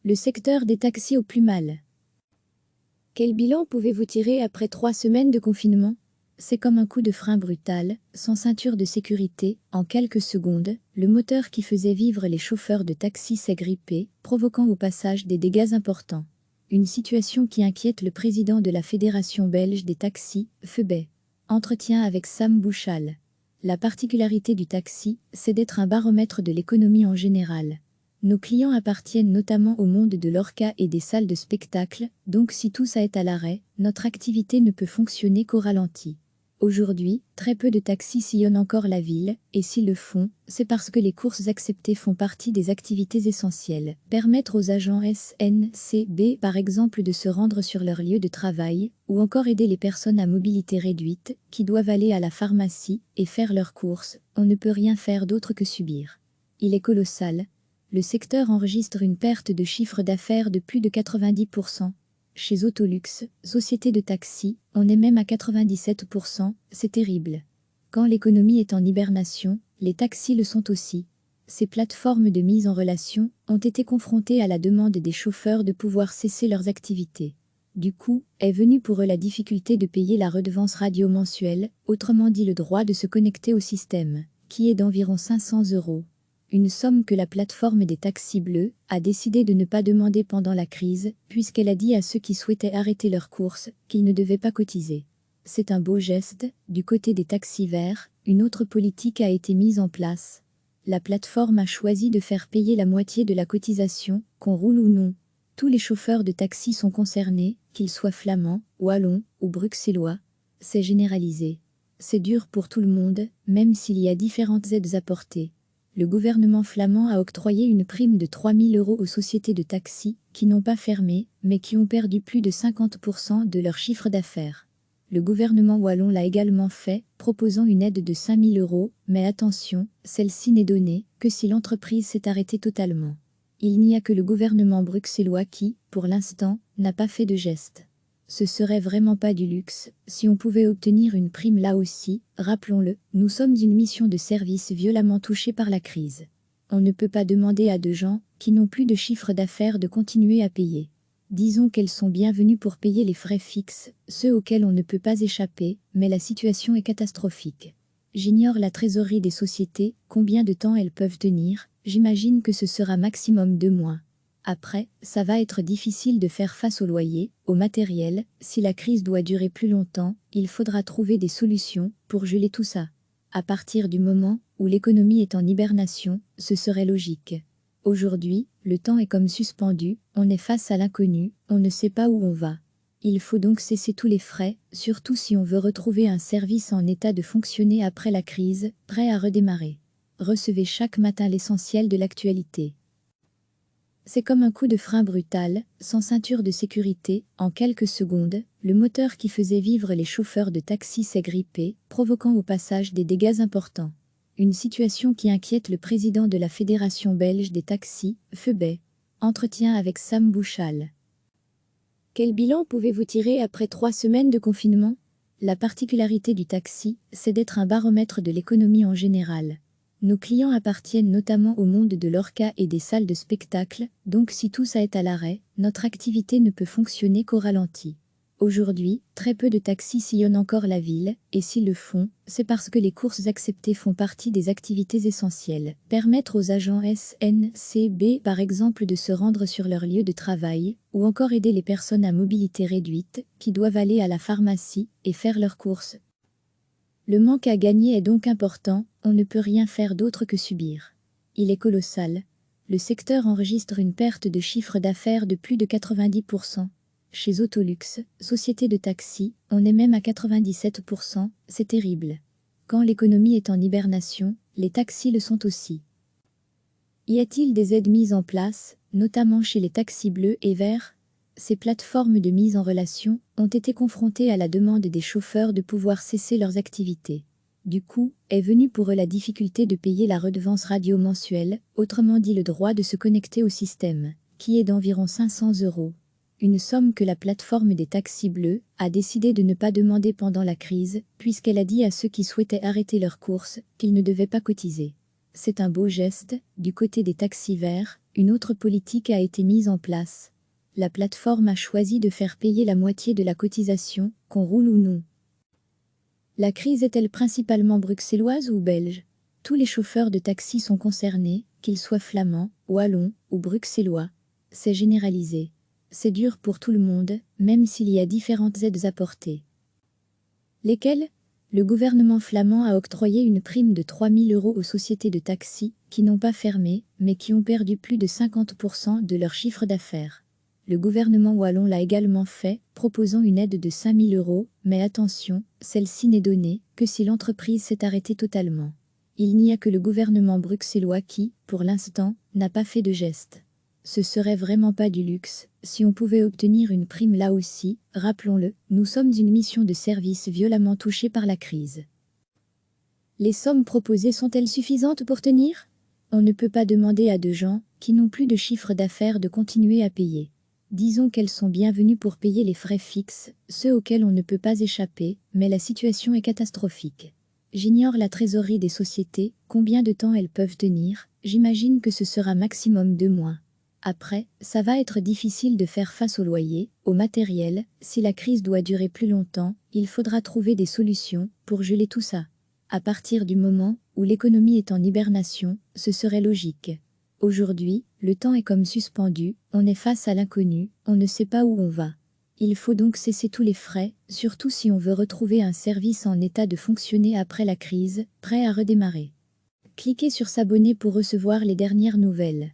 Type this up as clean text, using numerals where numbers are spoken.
Le secteur des taxis au plus mal. Quel bilan pouvez-vous tirer après 3 semaines de confinement? C'est comme un coup de frein brutal, sans ceinture de sécurité, en quelques secondes, le moteur qui faisait vivre les chauffeurs de taxi s'est grippé, provoquant au passage des dégâts importants. Une situation qui inquiète le président de la Fédération belge des taxis, FEBE. Entretien avec Sam Bouchal. La particularité du taxi, c'est d'être un baromètre de l'économie en général. Nos clients appartiennent notamment au monde de l'orca et des salles de spectacle, donc si tout ça est à l'arrêt, notre activité ne peut fonctionner qu'au ralenti. Aujourd'hui, très peu de taxis sillonnent encore la ville, et s'ils le font, c'est parce que les courses acceptées font partie des activités essentielles. Permettre aux agents SNCB par exemple de se rendre sur leur lieu de travail, ou encore aider les personnes à mobilité réduite, qui doivent aller à la pharmacie et faire leurs courses, on ne peut rien faire d'autre que subir. Il est colossal. Le secteur enregistre une perte de chiffre d'affaires de plus de 90%. Chez Autolux, société de taxi, on est même à 97%, c'est terrible. Quand l'économie est en hibernation, les taxis le sont aussi. Ces plateformes de mise en relation ont été confrontées à la demande des chauffeurs de pouvoir cesser leurs activités. Du coup, est venue pour eux la difficulté de payer la redevance radio mensuelle, autrement dit le droit de se connecter au système, qui est d'environ 500 €. Une somme que la plateforme des taxis bleus a décidé de ne pas demander pendant la crise, puisqu'elle a dit à ceux qui souhaitaient arrêter leurs courses qu'ils ne devaient pas cotiser. C'est un beau geste. Du côté des taxis verts, une autre politique a été mise en place. La plateforme a choisi de faire payer la moitié de la cotisation, qu'on roule ou non. Tous les chauffeurs de taxi sont concernés, qu'ils soient flamands, wallons ou bruxellois. C'est généralisé. C'est dur pour tout le monde, même s'il y a différentes aides apportées. Le gouvernement flamand a octroyé une prime de 3 000 € aux sociétés de taxi, qui n'ont pas fermé, mais qui ont perdu plus de 50% de leur chiffre d'affaires. Le gouvernement wallon l'a également fait, proposant une aide de 5 000 €, mais attention, celle-ci n'est donnée que si l'entreprise s'est arrêtée totalement. Il n'y a que le gouvernement bruxellois qui, pour l'instant, n'a pas fait de geste. Ce serait vraiment pas du luxe, si on pouvait obtenir une prime là aussi, rappelons-le, nous sommes une mission de service violemment touchée par la crise. On ne peut pas demander à de gens qui n'ont plus de chiffre d'affaires de continuer à payer. Disons qu'elles sont bienvenues pour payer les frais fixes, ceux auxquels on ne peut pas échapper, mais la situation est catastrophique. J'ignore la trésorerie des sociétés, combien de temps elles peuvent tenir, j'imagine que ce sera maximum 2 mois. Après, ça va être difficile de faire face au loyer, au matériel. Si la crise doit durer plus longtemps, il faudra trouver des solutions pour geler tout ça. À partir du moment où l'économie est en hibernation, ce serait logique. Aujourd'hui, le temps est comme suspendu, on est face à l'inconnu, on ne sait pas où on va. Il faut donc cesser tous les frais, surtout si on veut retrouver un service en état de fonctionner après la crise, prêt à redémarrer. Recevez chaque matin l'essentiel de l'actualité. C'est comme un coup de frein brutal, sans ceinture de sécurité, en quelques secondes, le moteur qui faisait vivre les chauffeurs de taxi s'est grippé, provoquant au passage des dégâts importants. Une situation qui inquiète le président de la Fédération belge des taxis, FEBE. Entretien avec Sam Bouchal. Quel bilan pouvez-vous tirer après 3 semaines de confinement? La particularité du taxi, c'est d'être un baromètre de l'économie en général. Nos clients appartiennent notamment au monde de l'orca et des salles de spectacle, donc si tout ça est à l'arrêt, notre activité ne peut fonctionner qu'au ralenti. Aujourd'hui, très peu de taxis sillonnent encore la ville, et s'ils le font, c'est parce que les courses acceptées font partie des activités essentielles. Permettre aux agents SNCB par exemple de se rendre sur leur lieu de travail, ou encore aider les personnes à mobilité réduite, qui doivent aller à la pharmacie et faire leurs courses. Le manque à gagner est donc important, on ne peut rien faire d'autre que subir. Il est colossal. Le secteur enregistre une perte de chiffre d'affaires de plus de 90%. Chez Autolux, société de taxi, on est même à 97%, c'est terrible. Quand l'économie est en hibernation, les taxis le sont aussi. Y a-t-il des aides mises en place, notamment chez les taxis bleus et verts? Ces plateformes de mise en relation ont été confrontées à la demande des chauffeurs de pouvoir cesser leurs activités. Du coup, est venue pour eux la difficulté de payer la redevance radio mensuelle, autrement dit le droit de se connecter au système, qui est d'environ 500 €. Une somme que la plateforme des taxis bleus a décidé de ne pas demander pendant la crise, puisqu'elle a dit à ceux qui souhaitaient arrêter leurs courses qu'ils ne devaient pas cotiser. C'est un beau geste. Du côté des taxis verts, une autre politique a été mise en place. La plateforme a choisi de faire payer la moitié de la cotisation, qu'on roule ou non. La crise est-elle principalement bruxelloise ou belge? Tous les chauffeurs de taxi sont concernés, qu'ils soient flamands, wallons ou bruxellois. C'est généralisé. C'est dur pour tout le monde, même s'il y a différentes aides apportées. Lesquelles? Le gouvernement flamand a octroyé une prime de 3 000 € aux sociétés de taxi, qui n'ont pas fermé, mais qui ont perdu plus de 50% de leur chiffre d'affaires. Le gouvernement wallon l'a également fait, proposant une aide de 5 000 €, mais attention, celle-ci n'est donnée que si l'entreprise s'est arrêtée totalement. Il n'y a que le gouvernement bruxellois qui, pour l'instant, n'a pas fait de geste. Ce serait vraiment pas du luxe, si on pouvait obtenir une prime là aussi, rappelons-le, nous sommes une mission de service violemment touchée par la crise. Les sommes proposées sont-elles suffisantes pour tenir? On ne peut pas demander à de gens, qui n'ont plus de chiffre d'affaires, de continuer à payer. Disons qu'elles sont bienvenues pour payer les frais fixes, ceux auxquels on ne peut pas échapper, mais la situation est catastrophique. J'ignore la trésorerie des sociétés, combien de temps elles peuvent tenir, j'imagine que ce sera maximum 2 mois. Après, ça va être difficile de faire face au loyer, au matériel. Si la crise doit durer plus longtemps, il faudra trouver des solutions pour geler tout ça. À partir du moment où l'économie est en hibernation, ce serait logique. Aujourd'hui, le temps est comme suspendu, on est face à l'inconnu, on ne sait pas où on va. Il faut donc cesser tous les frais, surtout si on veut retrouver un service en état de fonctionner après la crise, prêt à redémarrer. Cliquez sur s'abonner pour recevoir les dernières nouvelles.